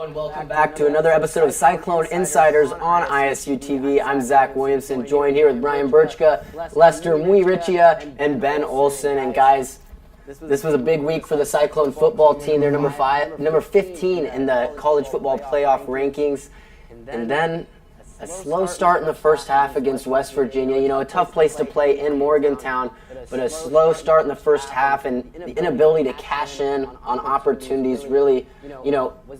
and welcome back to another episode of Cyclone Insiders on ISU TV. I'm Zach Williamson, joined here with Brian Birchka, Lester Muirichia, and Ben Olson. And guys, this was a big week for the Cyclone football team. They're number 15 in the college football playoff rankings. And then a slow start in the first half against West Virginia. You know, a tough place to play in Morgantown, but a slow start in the first half, and the inability to cash in on opportunities really,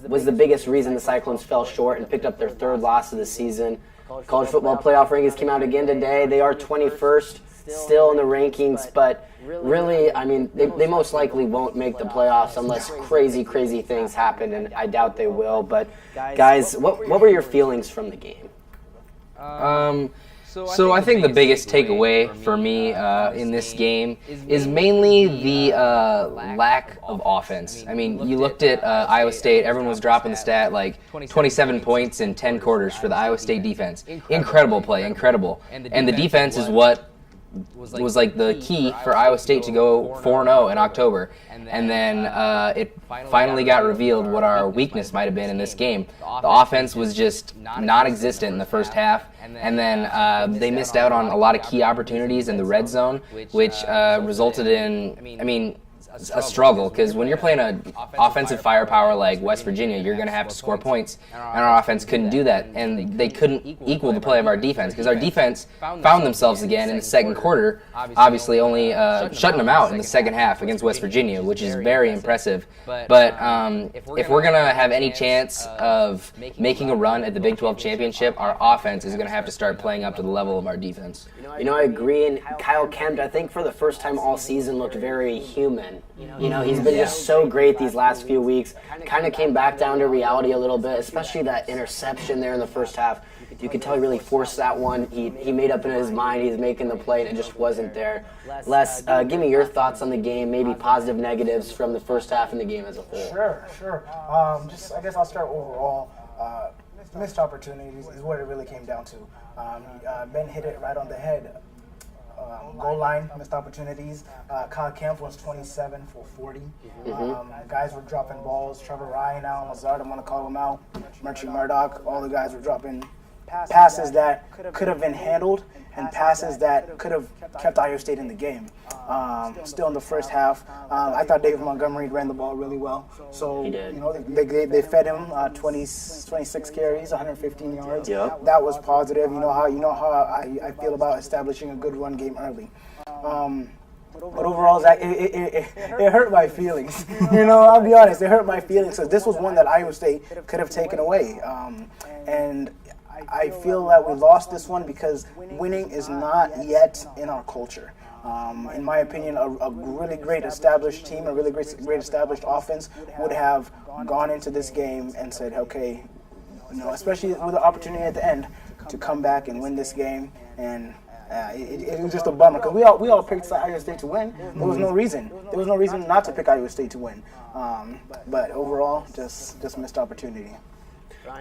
was the biggest reason the Cyclones fell short and picked up their third loss of the season. College football playoff rankings came out again today. They are 21st still in the rankings, but really, I mean, they most likely won't make the playoffs unless crazy things happen, and I doubt they will. But guys, what were your feelings from the game? So I think the biggest takeaway for me in this game is mainly the lack of offense. I mean, you looked at Iowa State, everyone was dropping the stat like 27 points in 10 quarters for the Iowa State defense. Incredible play, incredible. And the defense is what was like the key for Iowa State to go 4-0 in October. And then it finally got revealed what our weakness might have been in this game. The offense was just non-existent in the first half, and then they missed out on a lot of key opportunities in the red zone, which resulted in, a struggle, because when you're playing an offensive firepower like West Virginia, you're going to have to score points, and our offense couldn't do that, and they couldn't equal the play of our defense, because our defense found themselves again in the second quarter, obviously only shutting them out in the second half against West Virginia, which is very impressive. But if we're going to have any chance of making a run at the Big 12 championship, our offense is going to have to start playing up to the level of our defense. I agree, and Kyle Kempt, I think for the first time all season, looked very human. He's been just so great these last few weeks. Kind of came back down to reality a little bit, especially that interception there in the first half. You could tell he really forced that one. He made up in his mind he's making the play, and it just wasn't there. Les, give me your thoughts on the game, maybe positive, negatives from the first half and the game as a whole. Sure. I guess I'll start overall. Missed opportunities is what it really came down to. Ben hit it right on the head. Goal line, missed opportunities. Kyle Kemp was 27 for 40. Guys were dropping balls. Trevor Ryan, Alan Lazard, I want to call him out. Murchie Murdoch, all the guys were dropping passes that could have been handled and passes that could have kept Iowa State in the game. Still in the first half, I thought David Montgomery ran the ball really well. So they fed him 26 carries, 115 yards. Yep. That was positive. You know how I feel about establishing a good run game early. But overall, Zach, it hurt my feelings. I'll be honest, it hurt my feelings because this was one that Iowa State could have taken away. And I feel that we lost this one because winning is not yet in our culture. In my opinion, a really great established team, a really great established offense would have gone into this game and said, okay, especially with the opportunity at the end to come back and win this game. And it was just a bummer because we all picked Iowa State to win. There was no reason. There was no reason not to pick Iowa State to win. But overall, just missed opportunity.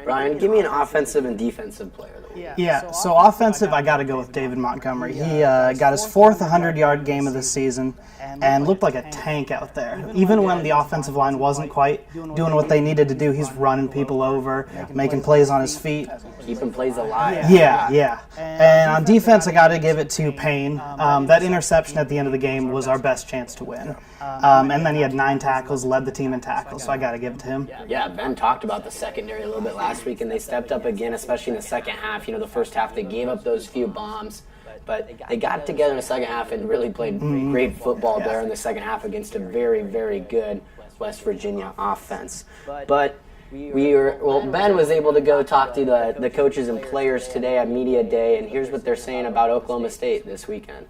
Brian, give me an offensive and defensive player of the week. Yeah, so offensive, I got to go with David Montgomery. He got his fourth 100-yard game of the season and looked like a tank out there. Even when the offensive line wasn't quite doing what they needed to do, he's running people over, making plays on his feet. Keeping plays alive. Yeah. And on defense, I got to give it to Payne. That interception at the end of the game was our best chance to win. And then he had 9 tackles, led the team in tackles, so I got to give it to him. Yeah, Ben talked about the secondary a little bit last week, and they stepped up again, especially in the second half. The first half they gave up those few bombs, but they got together in the second half and really played great football there in the second half against a very, very good West Virginia offense. But Ben was able to go talk to the coaches and players today at Media Day, and here's what they're saying about Oklahoma State this weekend.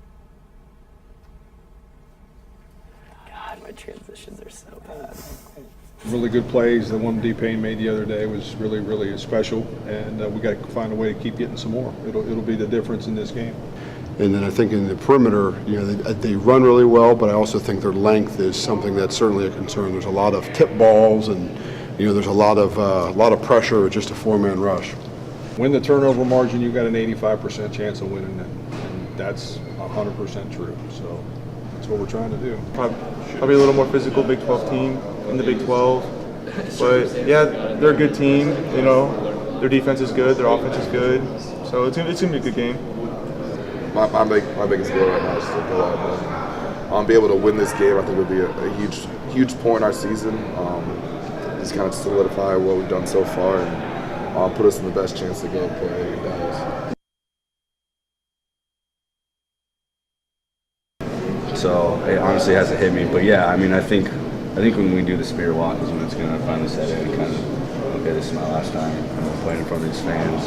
God, my transitions are so bad. Really good plays. The one D-Payne made the other day was really, really special, and we got to find a way to keep getting some more. It'll be the difference in this game. And then I think in the perimeter, they run really well, but I also think their length is something that's certainly a concern. There's a lot of tip balls, and there's a lot of pressure with just a 4-man rush. Win the turnover margin, you got an 85% chance of winning it, and that's 100% true. So that's what we're trying to do. Probably a little more physical Big 12 team in the Big 12. But yeah, they're a good team. You know, their defense is good, their offense is good, so it's gonna be a good game. My biggest goal right now is to go out and be able to win this game. I think would be a huge point in our season. Just kind of solidify what we've done so far and put us in the best chance to go play in Dallas. So it honestly hasn't hit me, but yeah, I mean, I think when we do the spirit walk is when it's gonna finally set in and kind of, okay, this is my last time playing in front of these fans,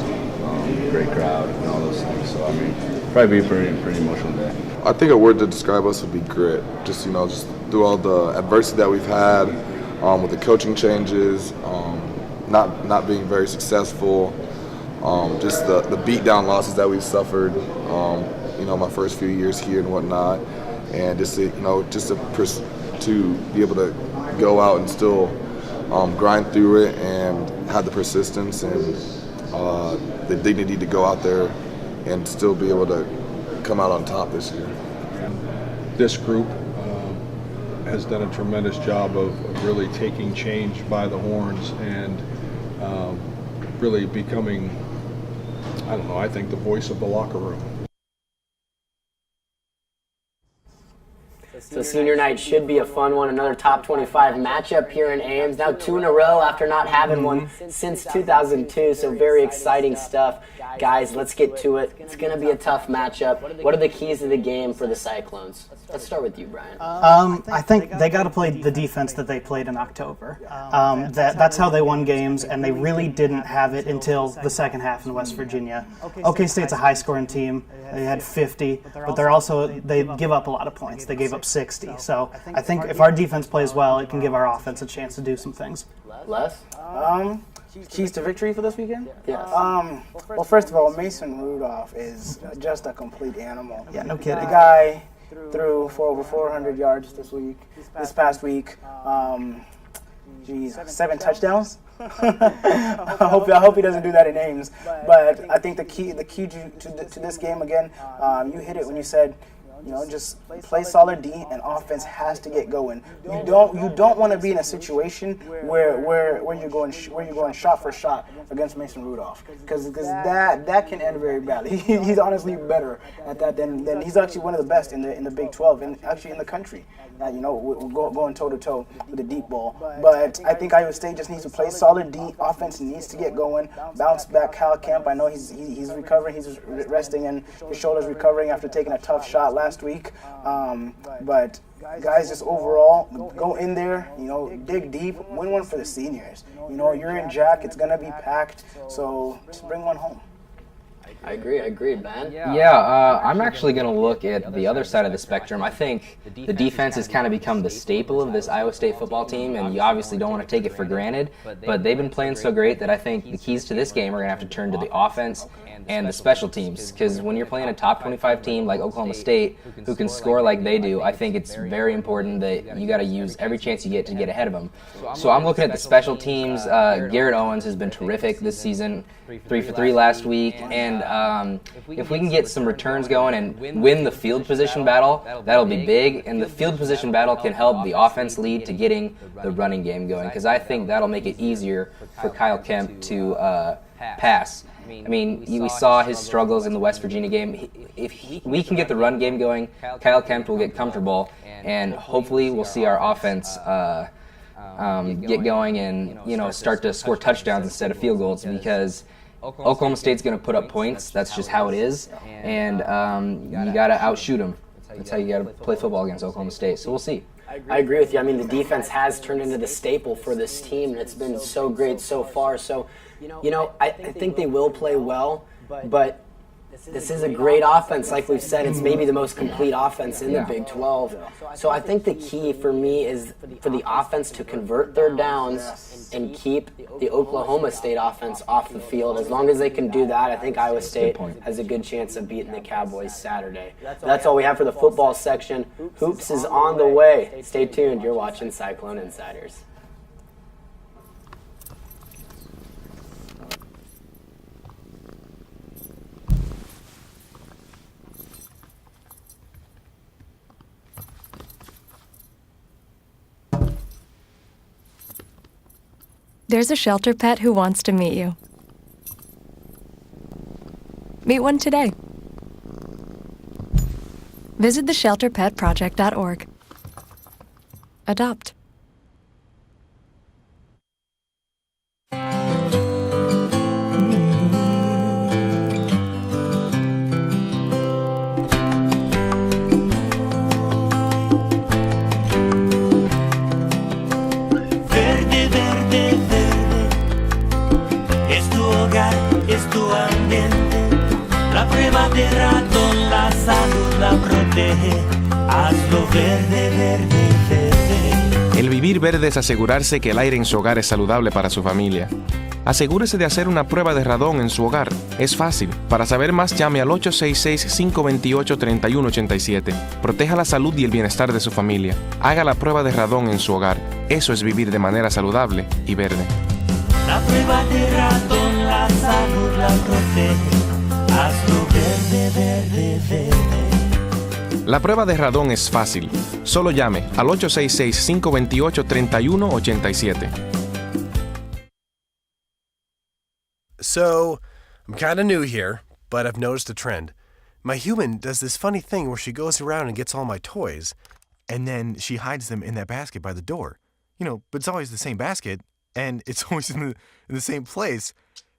great crowd and all those things. So I mean, probably be a pretty emotional day. I think a word to describe us would be grit. Just just through all the adversity that we've had, with the coaching changes, not being very successful, just the beat down losses that we've suffered, my first few years here and whatnot, and just to be able to go out and still grind through it and have the persistence and the dignity to go out there and still be able to come out on top this year. This group has done a tremendous job of really taking change by the horns and really becoming, I think the voice of the locker room. So senior night should be a fun one. Another top 25 matchup here in Ames. Now 2 in a row after not having one since 2002. So very exciting stuff. Guys, let's get to it. It's going to be a tough matchup. What are the keys to the game for the Cyclones? Let's start with you, Brian. I think they got to play the defense that they played in October. That's how they won games, and they really didn't have it until the second half in West Virginia. OK State's a high-scoring team. They had 50, but they give up a lot of points. They gave up 60. So I think if our defense plays well, it can give our offense a chance to do some things. Les? Keys to victory for this weekend? Yes. Well, first of all, Mason Rudolph is just a complete animal. Yeah, no kidding. The guy threw for over 400 yards this past week. 7 touchdowns. I hope he doesn't do that in Ames. But I think the key to this game again, you hit it when you said, just play solid D and offense has to get going. You don't want to be in a situation where you're going shot for shot against Mason Rudolph because that can end very badly. He's honestly better at that than he's actually one of the best in the Big 12 and actually in the country. We're going toe to toe with the deep ball. But I think Iowa State just needs to play solid D. Offense needs to get going. Bounce back Kyle Kemp. I know he's recovering. He's resting and his shoulder's recovering after taking a tough shot last week. But guys, just overall, go in there, dig deep, win one for the seniors. You're in Jack, it's going to be packed, so just bring one home. I agree, Ben. Yeah, I'm actually going to look at the other side of the spectrum. I think the defense has kind of become the staple of this Iowa State football team, and you obviously don't want to take it for granted, but they've been playing so great that I think the keys to this game are going to have to turn to the offense and the special teams, because when you're playing a top 25 team like Oklahoma State who can score like they do, I think it's very important that you got to use every chance you get ahead of them. So I'm looking at the special teams. Garrett Owens has been terrific this season, 3 for 3 last week, and if we can get some returns going and win the field position battle, that'll be big, and the field position battle can help the offense lead to getting the running game going, because I think that'll make it easier for Kyle Kemp to pass. I mean, we saw his struggles in the West Virginia game. If we can get the run game going, Kyle Kemp will get comfortable, and hopefully we'll see our offense get going and start to score touchdowns instead of field goals, because Oklahoma State's going to put up points. That's just how it is, and you got to outshoot them. That's how you got to play football against Oklahoma State. So we'll see. I agree with you. I mean, the defense has turned into the staple for this team, and it's been so great so far. So, I think they will play well, but this is a great offense. Like we've said, it's maybe the most complete offense in the Big 12. So I think the key for me is for the offense to convert third downs and keep the Oklahoma State offense off the field. As long as they can do that, I think Iowa State has a good chance of beating the Cowboys Saturday. That's all we have for the football section. Hoops is on the way. Stay tuned. You're watching Cyclone InCyders. There's a shelter pet who wants to meet you. Meet one today. Visit theshelterpetproject.org. Adopt. Verde, verde, verde, es tu hogar, es tu ambiente. La prueba de ratón, la salud la protege. Hazlo verde, verde, verde. El vivir verde es asegurarse que el aire en su hogar es saludable para su familia. Asegúrese de hacer una prueba de radón en su hogar. Es fácil. Para saber más, llame al 866-528-3187. Proteja la salud y el bienestar de su familia. Haga la prueba de radón en su hogar. Eso es vivir de manera saludable y verde. La prueba de ratón, la salud la protege. Hazlo verde, verde, verde. La prueba de radón es fácil. Solo llame al 866-528-3187. So, I'm kind of new here, but I've noticed a trend. My human does this funny thing where she goes around and gets all my toys, and then she hides them in that basket by the door. You know, but it's always the same basket, and it's always in the same place.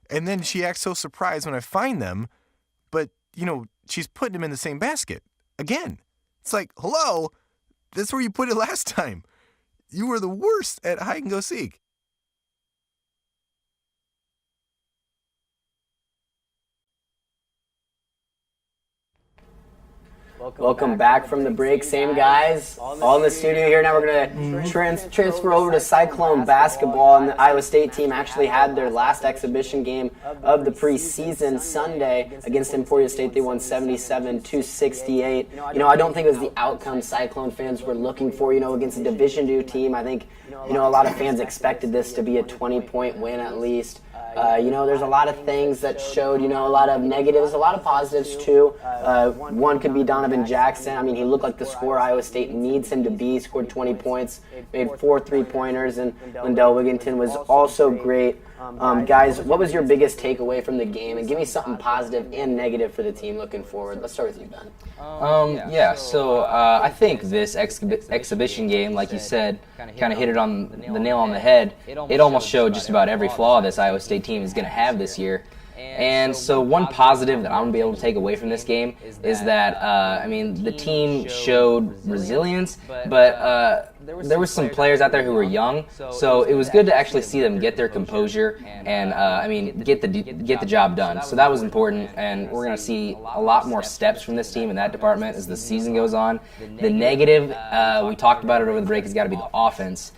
And then she acts so surprised when I find them, but, you know, she's putting them in the same basket. Again. It's like, hello, that's where you put it last time. You were the worst at hide and go seek. Welcome back from the break. Same guys, all in the studio here. Now we're going to transfer over to Cyclone basketball. And the Iowa State team actually had their last exhibition game of the preseason Sunday against Emporia State. They won 77-68. You know, I don't think it was the outcome Cyclone fans were looking for, you know, against a Division II team. I think, you know, a lot of fans expected this to be a 20-point win at least. You know, there's a lot of things that showed, you know, a lot of negatives, a lot of positives too. One could be Donovan Jackson. I mean, he looked like the scorer Iowa State needs him to be. He scored 20 points, made 4 3-pointers, and Lindell Wigginton was also great. Guys, what was your biggest takeaway from the game? And give me something positive and negative for the team looking forward. Let's start with you, Ben. So I think this exhibition game, like you said, kind of hit it on the nail on the head. It almost showed just about every flaw this Iowa State team is going to have this year. And so one positive that I'm going to be able to take away from this game is that, I mean, the team showed resilience, but there were some players out there who were young, so it was good to actually see them get their composure and, I mean, get the job done. So that was important, and we're going to see a lot more steps from this team in that department as the season goes on. The negative, we talked about it over the break, has got to be the offense.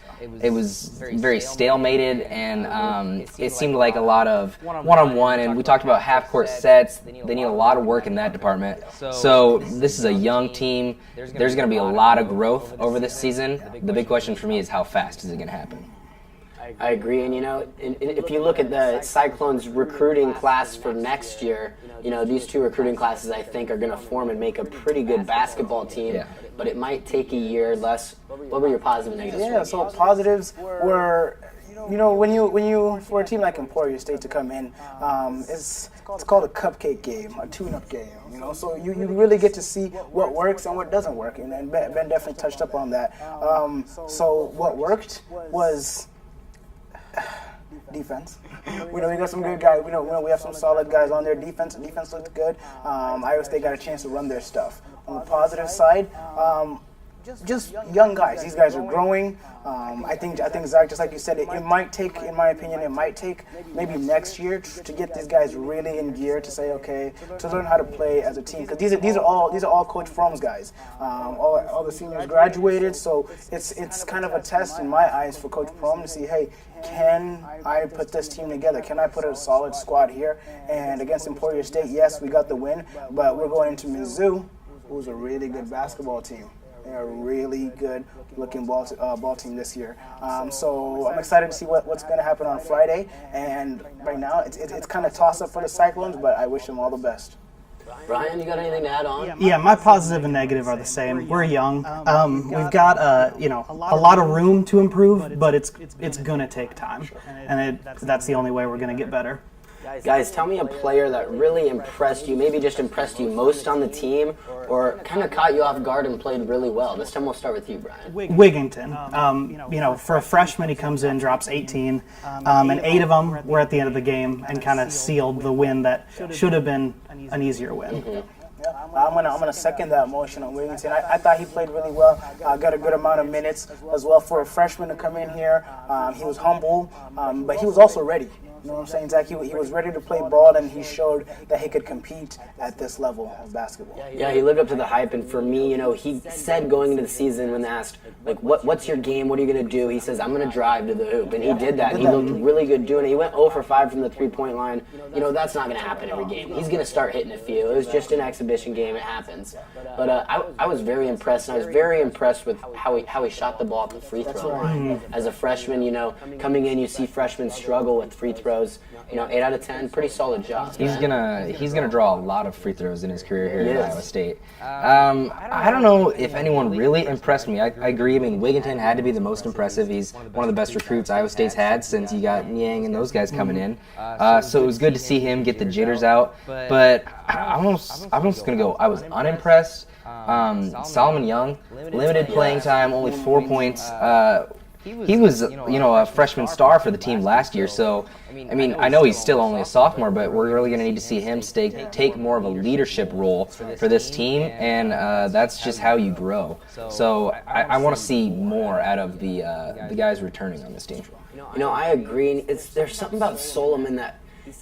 It was very stalemated, and it seemed like a lot of one-on-one, and we talked about half-court sets. They need a lot of work in that department. So this is a young team. There's going to be a lot of growth over this season. The big question for me is how fast is it going to happen? I agree, and you know, if you look at the Cyclones recruiting class for next year, you know, these two recruiting classes I think are going to form and make a pretty good basketball team. Yeah. But it might take a year less. What were your positive and negatives? Yeah, so positives were, you know, when you for a team like Emporia State to come in, it's called a cupcake game, a tune-up game. You know, so you really get to see what works and what doesn't work, and Ben definitely touched up on that. So what worked was defense. We know we got some good guys. We know we have some solid guys on there. Defense looked good. Iowa State got a chance to run their stuff. On the positive side, just young guys. These guys are growing. I think Zach, just like you said, it might take, in my opinion, maybe next year to get these guys really in gear to say, okay, to learn how to play as a team. Because these are all Coach Fromm's guys. All the seniors graduated, so it's kind of a test in my eyes for Coach Fromm to see, hey, can I put this team together? Can I put a solid squad here? And against Emporia State, yes, we got the win, but we're going into Mizzou, who's a really good basketball team. They're a really good-looking ball team this year. So I'm excited to see what's going to happen on Friday. And right now, it's kind of toss-up for the Cyclones, but I wish them all the best. Brian, you got anything to add on? Yeah, my positive and negative are the same. We're young. We've got a lot of room to improve, but it's gonna take time, and that's the only way we're gonna get better. Guys, tell me a player that really impressed you, maybe just impressed you most on the team, or kind of caught you off guard and played really well. This time we'll start with you, Brian. Wigington. For a freshman, he comes in, drops 18, and 8 of them were at the end of the game and kind of sealed the win that should have been an easier win. Yeah, I'm gonna second that motion on Wigington. I thought he played really well. Got a good amount of minutes as well for a freshman to come in here. He was humble, but he was also ready. You know what I'm saying, Zach? He was ready to play ball, and he showed that he could compete at this level of basketball. Yeah, he lived up to the hype, and for me, he said going into the season when asked, like, what's your game, what are you going to do? He says, I'm going to drive to the hoop, and he did that, and he looked really good doing it. He went 0 for 5 from the three-point line. That's not going to happen every game. He's going to start hitting a few. It was just an exhibition game. It happens. But I was very impressed, and I was very impressed with how he shot the ball at the free throw line. As a freshman, coming in, you see freshmen struggle with free throws. 8 out of 10, pretty solid job. He's gonna draw a lot of free throws in his career here at Iowa State. I don't know if anyone really impressed me. I agree. I mean, Wigington had to be the most impressive. He's one of the best recruits Iowa State's had since you got Niang and those guys coming in. So it was good to see him get the jitters out. But I'm just gonna go. I was unimpressed. Solomon Young, limited playing time, only 4 points. He was, a freshman star for the team last year, so, I know he's still only a sophomore, but we're really going to need to see him take more of a leadership role for this team, and that's just how you grow. So I want to see more out of the guys returning on this team. I agree. There's something about Solomon that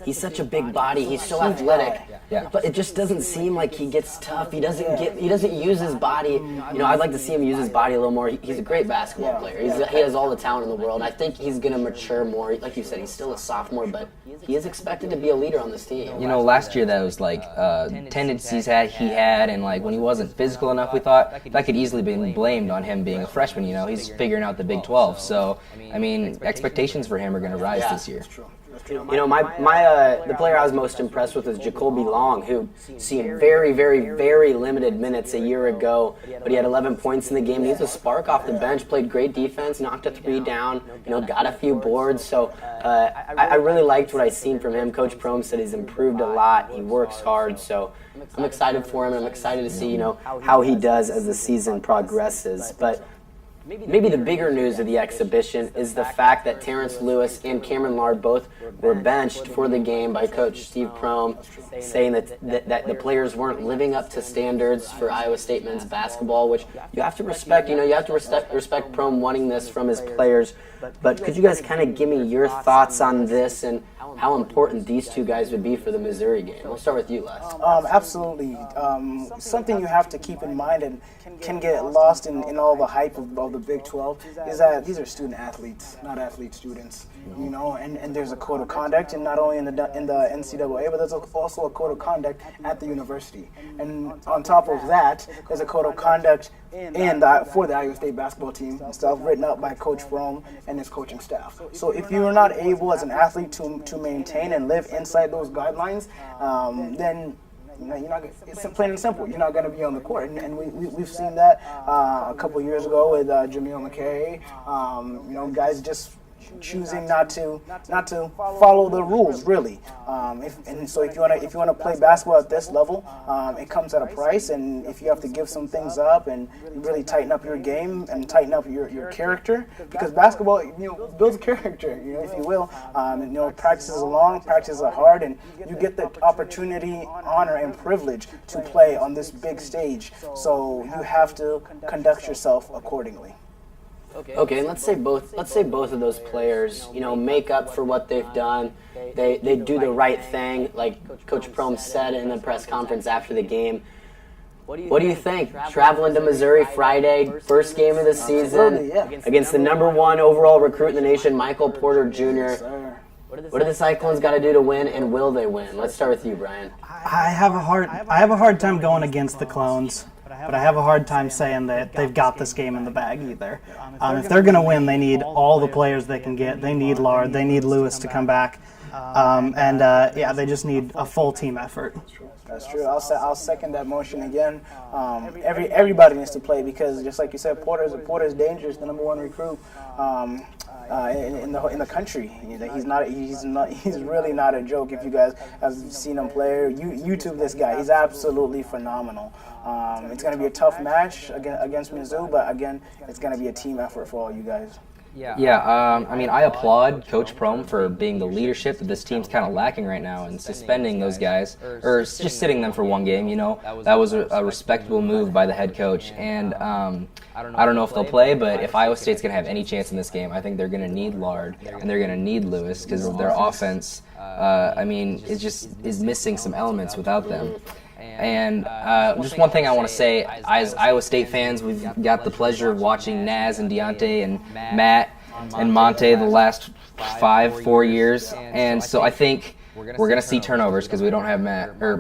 he's such a big body. He's so athletic, but it just doesn't seem like he gets tough. He doesn't use his body. I'd like to see him use his body a little more. He's a great basketball player. He has all the talent in the world. I think he's going to mature more. Like you said, he's still a sophomore, but he is expected to be a leader on this team. Last year that was like tendencies he had, and like when he wasn't physical enough, we thought that could easily be blamed on him being a freshman. He's figuring out the Big 12. So expectations for him are going to rise this year. The player I was most impressed with is Jacoby Long, who seen very, very, very limited minutes a year ago, but he had 11 points in the game. He was a spark off the bench, played great defense, knocked a 3 down, got a few boards. So I really liked what I seen from him. Coach Prohm said he's improved a lot. He works hard, so I'm excited for him. I'm excited to see how he does as the season progresses. But maybe the bigger news of the exhibition is the fact that Terrence Lewis and Cameron Lard both were benched for the game by Coach Steve Prohm, saying that the players weren't living up to standards for Iowa State men's basketball, which you have to respect. You have to respect Prohm wanting this from his players. But could you guys kind of give me your thoughts on this and how important these two guys would be for the Missouri game? We'll start with you, Les. Absolutely. Something you have to keep in mind and can get lost in all the hype of the Big 12 is that these are student athletes, not athlete students. And there's a code of conduct, and not only in the NCAA, but there's also a code of conduct at the university. And on top of that, there's a code of conduct for the Iowa State basketball team and stuff written up by Coach Prohm and his coaching staff. So if you're not able as an athlete to maintain and live inside those guidelines, then you're not. It's plain and simple. You're not going to be on the court, and we've seen that a couple years ago with Jameel McKay. Guys just choosing not to follow the rules, really. So if you want to play basketball at this level, it comes at a price, and if you have to give some things up and really tighten up your game and tighten up your character, because basketball builds character, if you will. Practice is long, practice is hard, and you get the opportunity, honor, and privilege to play on this big stage. So you have to conduct yourself accordingly. Okay, and let's say both of those players, make up for what they've done. They do the right thing, like Coach Prohm said in the press conference after the game. What do you think? Traveling to Missouri Friday, first game of the season, against the #1 overall recruit in the nation, Michael Porter Jr. What do the Cyclones got to do to win, and will they win? Let's start with you, Brian. I have a hard time going against the Clones. But I have a hard time saying that they've got this game in the bag either. If they're going to win, they need all the players they can get. They need Lard. They need Lewis to come back. Yeah, they just need a full team effort. That's true. I'll second that motion again. Everybody needs to play because, just like you said, Porter's dangerous, the #1 recruit in the country. He's really not a joke. If you guys have seen him play, YouTube this guy. He's absolutely phenomenal. It's going to be a tough match against Mizzou, but again, it's going to be a team effort for all you guys. Yeah, I mean, I applaud Coach Prohm for being the leadership that this team's kind of lacking right now and suspending those guys, or just sitting them for one game, you know. That was a respectable move by the head coach, and I don't know if they'll play, but if Iowa State's going to have any chance in this game, I think they're going to need Lard, and they're going to need Lewis, because their offense, I mean, is missing some elements without them. And just one thing I want to say, as Iowa State fans, we've got the pleasure of watching Naz and Deontay and Matt and Monte the last 4 years. And so I think we're going to see turnovers because we don't have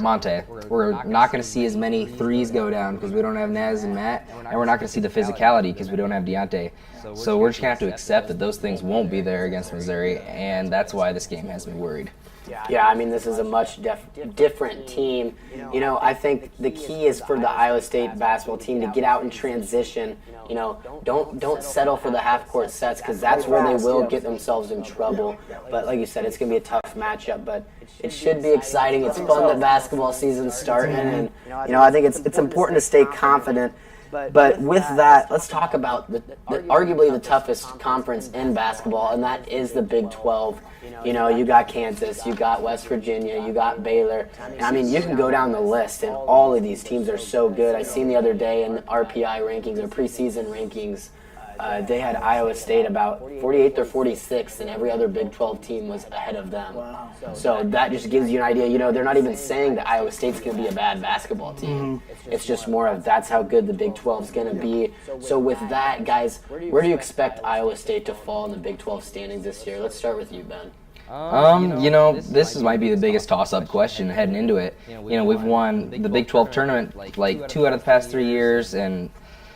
Monte. We're not going to see as many threes go down because we don't have Naz and Matt. And we're not going to see the physicality because we don't have Deontay. So we're just going to have to accept that those things won't be there against Missouri. And that's why this game has me worried. Yeah, I mean, this is a much different team. You know, I think the key is for the Iowa State basketball team to get out and transition. You know, don't settle for the half-court sets because that's where they will get themselves in trouble. But like you said, it's going to be a tough matchup, but it should be exciting. It's fun that basketball season's starting, and, you know, I think it's important to stay confident. But with that, let's talk about arguably the toughest conference in basketball, and that is the Big 12. You know, you got Kansas, you got West Virginia, you got Baylor. And I mean, you can go down the list, and all of these teams are so good. I seen the other day in the RPI rankings, or preseason rankings, they had Iowa State about 48th or 46th, and every other Big 12 team was ahead of them. Wow. So that just gives you an idea. You know, they're not even saying that Iowa State's going to be a bad basketball team. It's just more of that's how good the Big 12's going to be. So with that, guys, where do you expect Iowa State to fall in the Big 12 standings this year? Let's start with you, Ben. You know, this might be the biggest toss-up question heading into it. You know, we've won the Big 12 tournament like 2 out of the past 3 years, and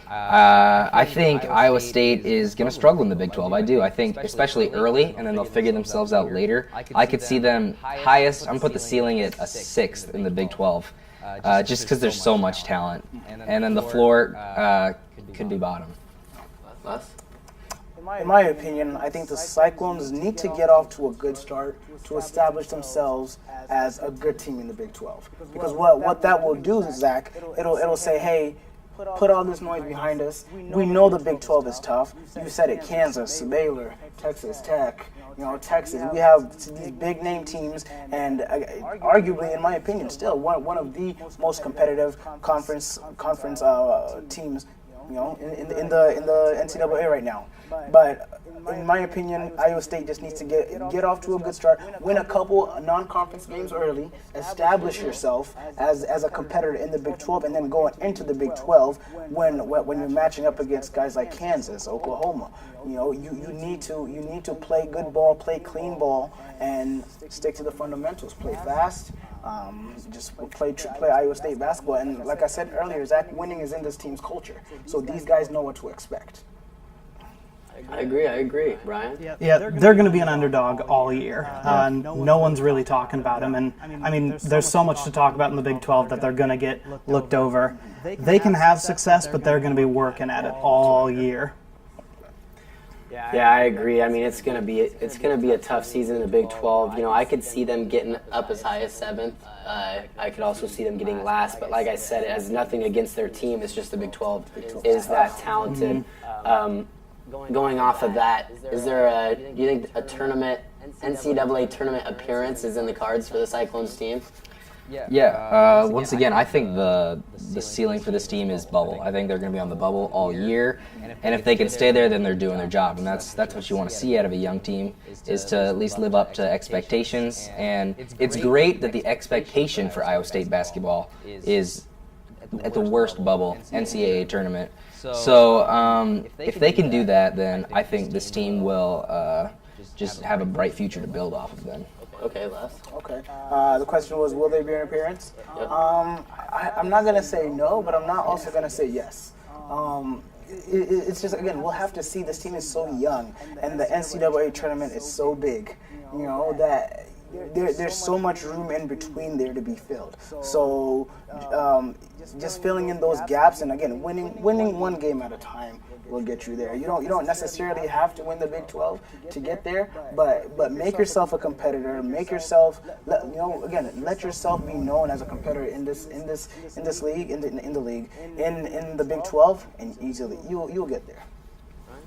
I think Iowa State is going to struggle in the Big 12. I do. I think especially early, and then they'll figure themselves out later. I could see them highest. I'm going to put the ceiling at a 6th in the Big 12, just because there's so much talent. And then the floor could be bottom. Les? In my opinion, I think the Cyclones need to get off to a good start to establish themselves as a good team in the Big 12. Because what that will do, Zach, it'll say, hey, put all this noise behind us. We know the Big 12 is tough. You said it, Kansas, Baylor, Texas Tech, you know, Texas. We have these big name teams, and arguably, in my opinion, still one of the most competitive conference teams, you know, in the NCAA right now. But in my opinion, Iowa State just needs to get off to a good start, win a couple non-conference games early, establish yourself as a competitor in the Big 12, and then going into the Big 12 when you're matching up against guys like Kansas, Oklahoma. You know, you need to play good ball, play clean ball, and stick to the fundamentals. Play fast. Just play Iowa State basketball. And like I said earlier, Zach, winning is in this team's culture. So these guys know what to expect. I agree. Brian? Yeah, they're going to be an underdog all year. No one's really talking about them. And, I mean, there's so much to talk about in the Big 12 that they're going to get looked over. They can have success, but they're going to be working at it all year. Yeah, I agree. I mean, it's gonna be a tough season in the Big 12. You know, I could see them getting up as high as 7th. I could also see them getting last. But like I said, it has nothing against their team. It's just the Big 12 is that talented. Going off of that, do you think a NCAA tournament appearance is in the cards for the Cyclones team? Yeah. Once again, I think the ceiling for this team is bubble. I think they're going to be on the bubble all year, and if they can stay there, then they're doing their job, and that's what you want to see out of a young team, is to at least live up to expectations. And it's great that the expectation for Iowa State basketball is at the worst bubble NCAA tournament. So if they can do that, then I think this team will just have a bright future to build off of then. Okay, Les. Okay. The question was, will there be an appearance? Yep. I'm not going to say no, but I'm not also going to say yes. It's just, again, we'll have to see. This team is so young, and the NCAA tournament is so big, you know, that there's so much room in between there to be filled. So just filling in those gaps, and again, winning one game at a time will get you there. You don't necessarily have to win the Big 12 to get there, but make yourself a competitor. Make yourself, let yourself be known as a competitor in this league, in the Big 12, and easily you'll get there.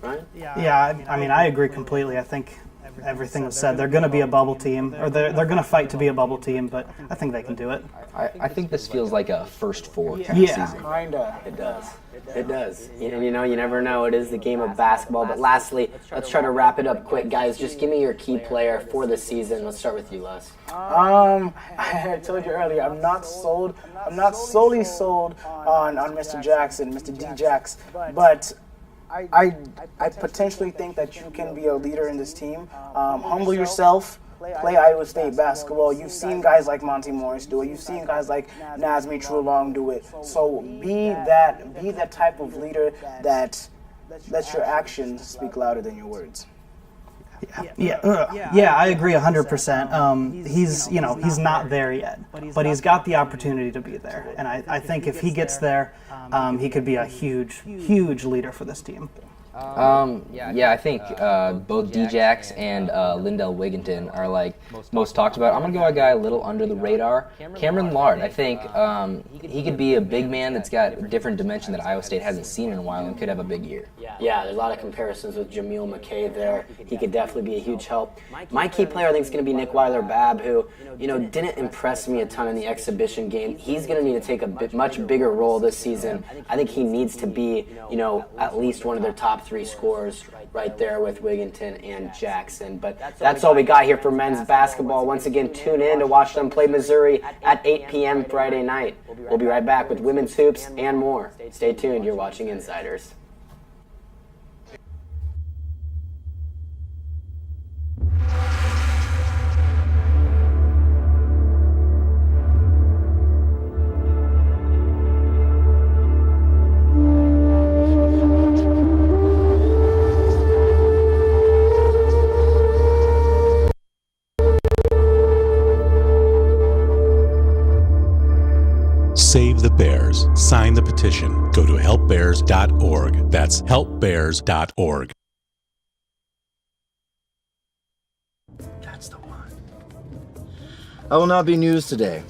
Right? Yeah, I mean, I agree completely. I think everything was said. They're going to be a bubble team, or they're going to fight to be a bubble team, but I think they can do it. I think this feels like a first four kind of season. Kinda. It does. It does. And you never know. It is the game of basketball. But lastly, let's try to wrap it up quick, guys. Just give me your key player for the season. Let's start with you, Les. I told you earlier, I'm not solely sold on Mr. Jackson, Mr. D. Jax, but I potentially think that you can be a leader in this team. Humble yourself. Play Iowa State basketball. You've seen guys like Monty Morris do it. You've seen guys like Nazmi Trulong do it. So be that type of leader that lets your actions speak louder than your words. Yeah, I agree 100%. He's not there yet, but he's got the opportunity to be there. And I think if he gets there, he could be a huge leader for this team. I think both Djax and Lindell Wigginton are like most talked about. I'm gonna go a guy a little under the radar, Cameron Lard. I think he could be a big man that's got a different dimension that Iowa State hasn't seen in a while and could have a big year. Yeah, there's a lot of comparisons with Jameel McKay there. He could definitely be a huge help. My key player, I think, is going to be Nick Weiler-Babb, who didn't impress me a ton in the exhibition game. He's going to need to take a much bigger role this season. I think he needs to be, at least one of their top 3 scorers right there with Wigginton and Jackson. But that's all we got here for men's basketball. Once again, tune in to watch them play Missouri at 8 p.m. Friday night. We'll be right back with women's hoops and more. Stay tuned. You're watching InCyders. Save the Bears. Sign the petition. Go to helpbears.org. That's helpbears.org. That's the one. I will not be news today.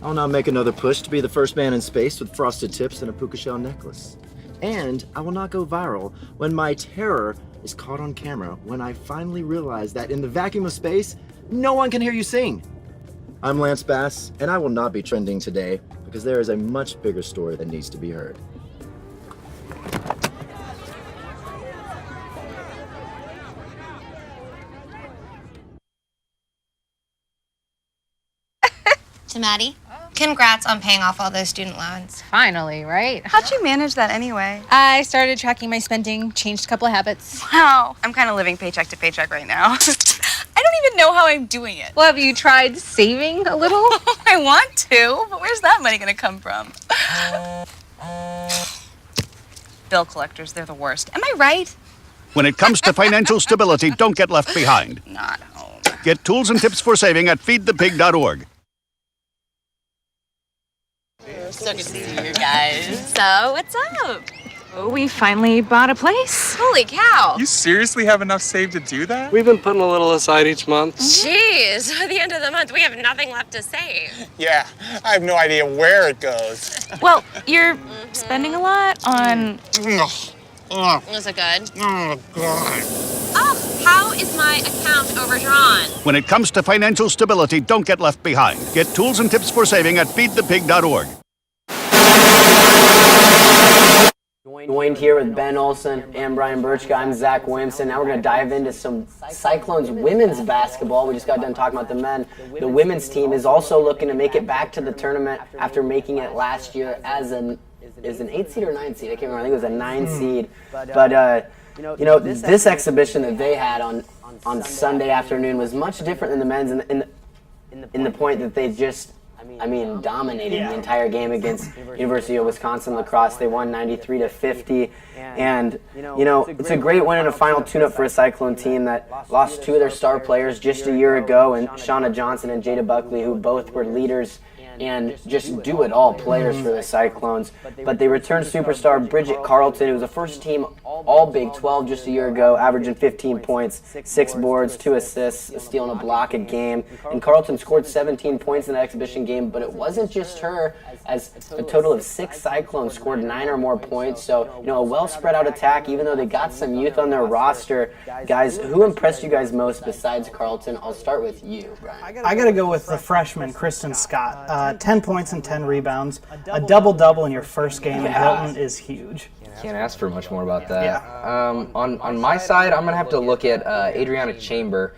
I will not make another push to be the first man in space with frosted tips and a puka shell necklace. And I will not go viral when my terror is caught on camera when I finally realize that in the vacuum of space, no one can hear you sing. I'm Lance Bass, and I will not be trending today because there is a much bigger story that needs to be heard. To Maddie, congrats on paying off all those student loans. Finally, right? How'd you manage that anyway? I started tracking my spending, changed a couple of habits. Wow, I'm kind of living paycheck to paycheck right now. I don't even know how I'm doing it. Well, have you tried saving a little? I want to, but where's that money gonna come from? Bill collectors, they're the worst. Am I right? When it comes to financial stability, don't get left behind. Not home. Get tools and tips for saving at feedthepig.org. So good to see you guys. So, what's up? Oh, we finally bought a place. Holy cow. You seriously have enough saved to do that? We've been putting a little aside each month. Jeez, at the end of the month, we have nothing left to save. Yeah, I have no idea where it goes. Well, you're spending a lot on... Was it good? Oh, God. Oh, how is my account overdrawn? When it comes to financial stability, don't get left behind. Get tools and tips for saving at feedthepig.org. Joined here with Ben Olson and Brian Birchka. I'm Zach Williamson. Now we're going to dive into some Cyclones women's basketball. We just got done talking about the men. The women's team is also looking to make it back to the tournament after making it last year as an 8 seed or 9 seed. I can't remember. I think it was a 9 seed. But this exhibition that they had on Sunday afternoon was much different than the men's in the point that they just, I mean, dominating the entire game against University of Wisconsin lacrosse. They won 93-50, and it's a great win and a final tune-up for a Cyclone team that lost two of their star players just a year ago, and Shauna Johnson and Jada Buckley, who both were leaders and just do-it-all players for the Cyclones. But they returned superstar Bridget Carlton, who was a first-team All Big 12 just a year ago, averaging 15 points, 6 boards, 2 assists, a steal and a block a game. And Carlton scored 17 points in the exhibition game, but it wasn't just her, as a total of 6 Cyclones scored 9 or more points. So, a well-spread-out attack, even though they got some youth on their roster. Guys, who impressed you guys most besides Carlton? I'll start with you, Brian. I got to go with the freshman, Kristen Scott. 10 points and 10 rebounds. A double-double in your first game in Hilton is huge. Can't ask for much more about that. On my side, I'm gonna have to look at Adriana Chamber.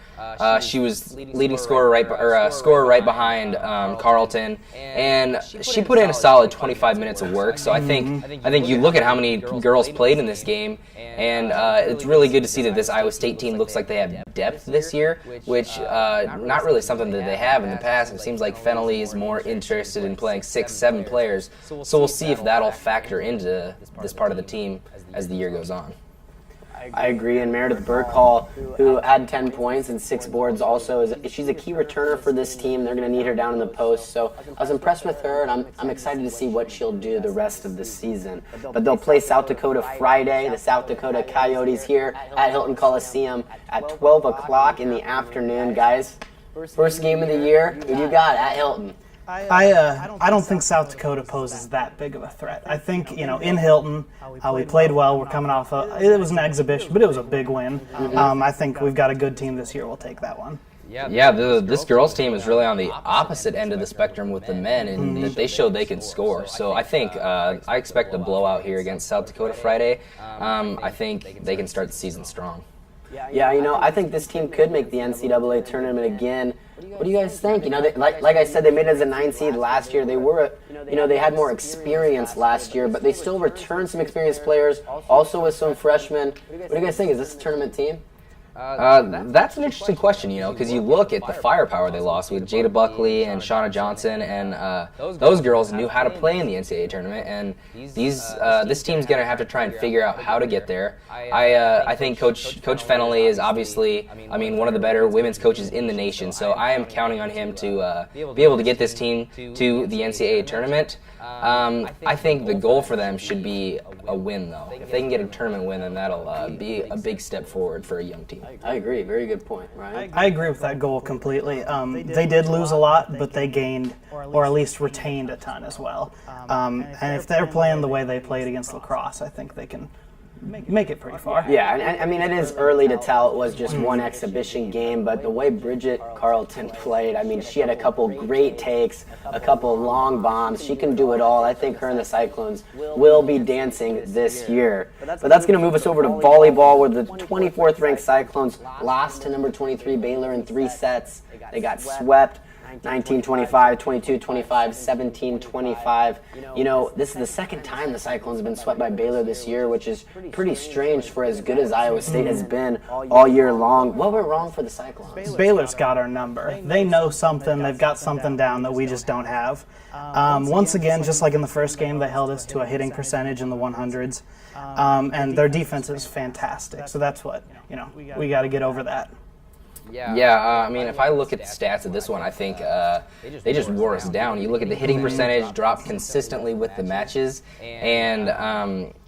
She was leading scorer right behind Carlton, and she put in a solid 25 minutes of work. So I think you look at how many girls played in this game, and it's really good to see that this Iowa State team looks like they have depth this year, which not really something that they have in the past. It seems like Fennelly is more interested in playing 6-7 players. So we'll see if that'll factor into this part of the team as the year goes on. I agree, and Meredith Burkhall, who had 10 points and 6 boards also, she's a key returner for this team. They're going to need her down in the post, so I was impressed with her, and I'm excited to see what she'll do the rest of the season. But they'll play South Dakota Friday, the South Dakota Coyotes here at Hilton Coliseum at 12 o'clock in the afternoon. Guys, first game of the year, who do you got at Hilton? I don't think South Dakota poses that big of a threat. I think, in Hilton, we played well. We're coming off it was an exhibition, but it was a big win. I think we've got a good team this year. We'll take that one. Yeah, this girls' team is really on the opposite end of the spectrum with the men, and that they showed they can score. So I think I expect a blowout here against South Dakota Friday. I think they can start the season strong. Yeah, I think this team could make the NCAA tournament again. What do you guys think? Like I said, they made it as a 9 seed last year. They were, they had more experience last year, but they still returned some experienced players, also with some freshmen. What do you guys think? Is this a tournament team? That's an interesting question, because you look at the firepower they lost with Jada Buckley and Shauna Johnson, and those girls knew how to play in the NCAA tournament, and this team's going to have to try and figure out how to get there. I think Coach Fennelly is obviously, one of the better women's coaches in the nation, so I am counting on him to be able to get this team to the NCAA tournament. I think the goal for them should be a win, though. If they can get a tournament win, then that'll be a big step forward for a young team. I agree. Very good point, Ryan. I agree with that goal completely. They did lose a lot, but they gained, or at least retained, a ton as well. And if they're playing the way they played against lacrosse, I think they can make it pretty far. Yeah, and it is early to tell. It was just one exhibition game, but the way Bridget Carlton played, she had a couple great takes, a couple long bombs. She can do it all. I think her and the Cyclones will be dancing this year. But that's going to move us over to volleyball, where the 24th ranked Cyclones lost to number 23 Baylor in 3 sets. They got swept. 19-25, 22-25, 17-25. This is the second time the Cyclones have been swept by Baylor this year, which is pretty strange for as good as Iowa State has been all year long. What went wrong for the Cyclones? Baylor's got our number. They know something. They've got something down that we just don't have. Once again, just like in the first game, they held us to a hitting percentage in the 100s. And their defense is fantastic. So that's what, we got to get over that. Yeah, if I look at the stats of this one, I think they just wore us down. You look at the hitting percentage, dropped consistently with the matches, and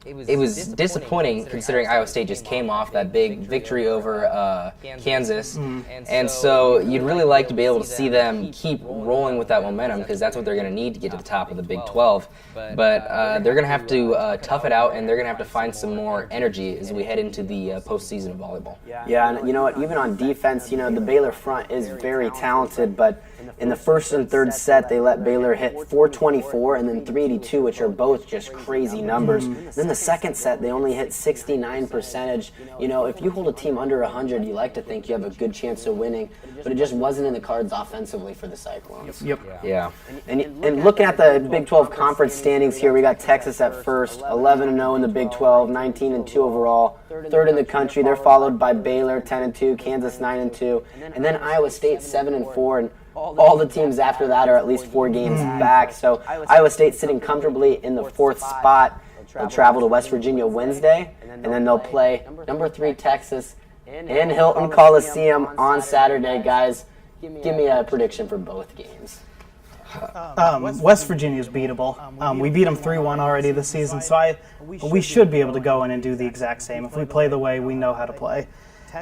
it was disappointing considering Iowa State just came off that big victory over Kansas, and so you'd really like to be able to see them keep rolling with that momentum, because that's what they're going to need to get to the top of the Big 12. But they're going to have to tough it out, and they're going to have to find some more energy as we head into the postseason of volleyball. Yeah, and you know what? Even on defense, the Baylor front is very talented, but in the first and third set, they let Baylor hit 424 and then 382, which are both just crazy numbers. Then the second set, they only hit 69%. If you hold a team under 100, you like to think you have a good chance of winning, but it just wasn't in the cards offensively for the Cyclones. Yep. Yeah. And looking at the Big 12 conference standings here, we got Texas at first, 11-0 in the Big 12, 19-2 overall, third in the country. They're followed by Baylor, 10-2, Kansas 9-2, and then Iowa State 7-4. And All the teams after that are at least 4 games back. So Iowa State sitting comfortably in the 4th spot. They'll travel to West Virginia Wednesday, and then they'll play number 3 Texas in Hilton Coliseum on Saturday. Guys, give me a prediction for both games. West Virginia is beatable. We beat them 3-1 already this season, so we should be able to go in and do the exact same. If we play the way we know how to play.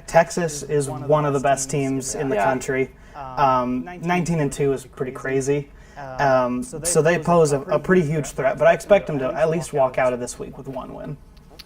Texas is one of the best teams in the country. 19-2 is pretty crazy. So they pose a pretty huge threat, but I expect them to at least walk out of this week with 1 win.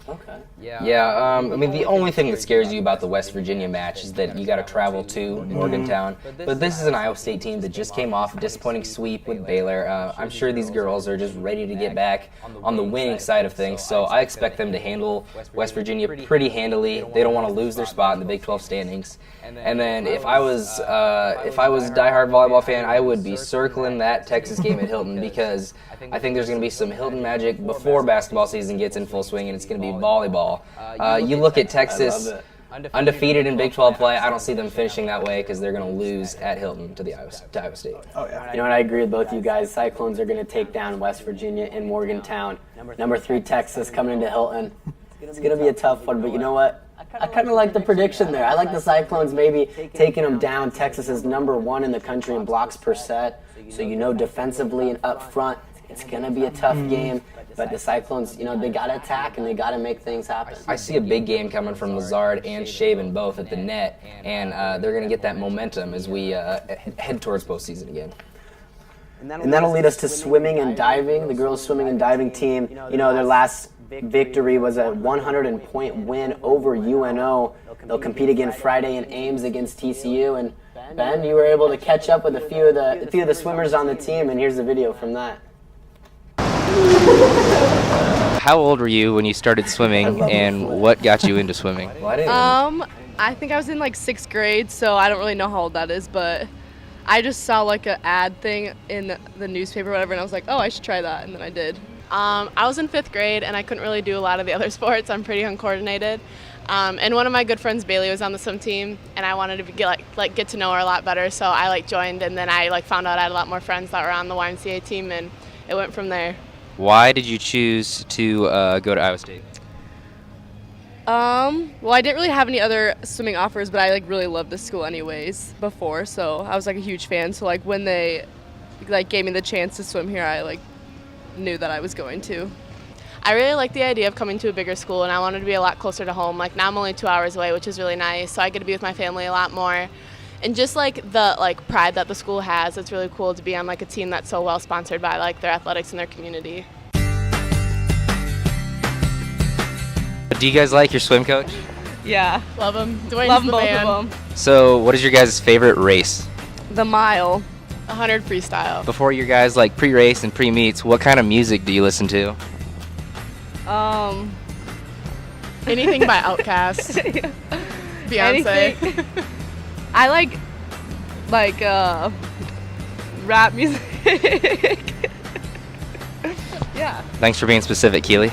Okay. Yeah, I mean, the only thing that scares you about the West Virginia match is that you got to travel to Morgantown. But this is an Iowa State team that just came off a disappointing sweep with Baylor. I'm sure these girls are just ready to get back on the winning side of things, so I expect them to handle West Virginia pretty handily. They don't want to lose their spot in the Big 12 standings. And then if I was a diehard volleyball fan, I would be circling that Texas game at Hilton, because I think there's going to be some Hilton magic before basketball season gets in full swing, and it's going to be volleyball. You look at Texas, undefeated in Big 12 play. I don't see them finishing that way because they're going to lose at Hilton to Iowa State. Oh yeah. You know what? I agree with both of you guys. Cyclones are going to take down West Virginia in Morgantown. Number 3 Texas coming into Hilton. It's going to be a tough one, but you know what? I kind of like the prediction there. I like the Cyclones maybe taking them down. Texas is number 1 in the country in blocks per set, so you know defensively and up front it's going to be a tough game. But the Cyclones, you know, they got to attack and they got to make things happen. I see a big game coming from Lazard and Shaven both at the net, and they're going to get that momentum as we head towards postseason again. And that'll lead us to swimming and diving. The girls' swimming and diving team, you know, their last victory was a 100-point win over UNO. They'll compete again Friday in Ames against TCU. And Ben, you were able to catch up with a few of the swimmers on the team, and here's the video from that. How old were you when you started swimming, and what got you into swimming? I think I was in like 6th grade, so I don't really know how old that is, but I just saw like an ad thing in the newspaper or whatever, and I was like, oh, I should try that, and then I did. I was in 5th grade, and I couldn't really do a lot of the other sports. I'm pretty uncoordinated. And one of my good friends, Bailey, was on the swim team, and I wanted to get to know her a lot better, so I joined, and then I found out I had a lot more friends that were on the YMCA team, and it went from there. Why did you choose to go to Iowa State? Well, I didn't really have any other swimming offers, but I really loved the school anyways before, so I was a huge fan. So when they gave me the chance to swim here, I knew that I was going to. I really like the idea of coming to a bigger school, and I wanted to be a lot closer to home. Now I'm only 2 hours away, which is really nice, so I get to be with my family a lot more. And just the pride that the school has, it's really cool to be on a team that's so well sponsored by their athletics and their community. Do you guys like your swim coach? Yeah, love him. Love both of them. So what is your guys' favorite race? The mile, 100 freestyle. Before your guys pre-race and pre-meets, what kind of music do you listen to? Anything by Outkast. Beyonce. I like rap music. Yeah. Thanks for being specific, Keely.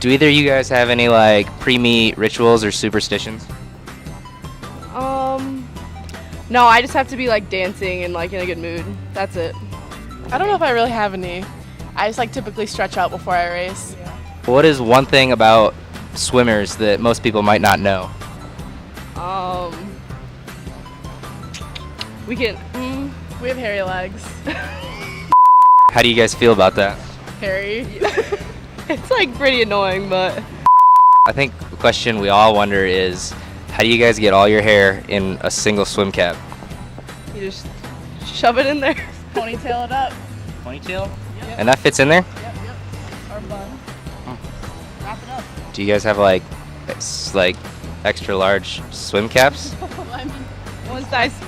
Do either of you guys have any pre-meet rituals or superstitions? No, I just have to be dancing and in a good mood. That's it. I don't know if I really have any. I just typically stretch out before I race. What is one thing about swimmers that most people might not know? We have hairy legs. How do you guys feel about that? Hairy. It's pretty annoying, but. I think the question we all wonder is, how do you guys get all your hair in a single swim cap? You just shove it in there. Ponytail it up. Ponytail? Yep. And that fits in there? Yep. Or bun. Wrap it up. Do you guys have extra large swim caps? I mean,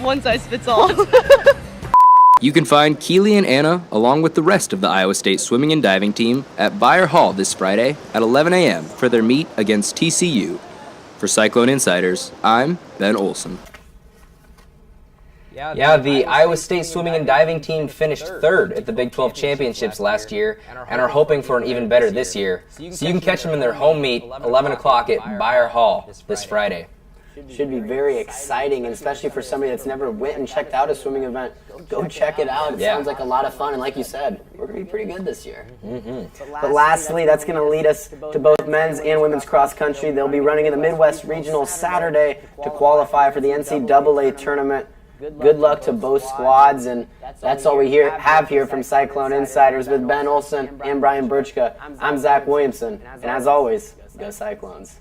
one size fits all. You can find Keely and Anna, along with the rest of the Iowa State swimming and diving team, at Beyer Hall this Friday at 11 a.m. for their meet against TCU. For Cyclone InCyders, I'm Ben Olson. Yeah, the Iowa State swimming and diving team finished 3rd at the Big 12 Championships last year and are hoping for an even better this year. So you can catch them in their home meet, 11 o'clock at Beyer Hall this Friday. should be very exciting, and especially for somebody that's never went and checked out a swimming event. Go check it out. It sounds like a lot of fun, and like you said, we're going to be pretty good this year. But lastly, that's going to lead us to both men's and women's cross country. They'll be running in the Midwest Regional Saturday to qualify for the NCAA tournament. Good luck to both squads, and that's all we have here from Cyclone Insiders with Ben Olsen and Brian Birchka. I'm Zach Williamson, and as always, go Cyclones.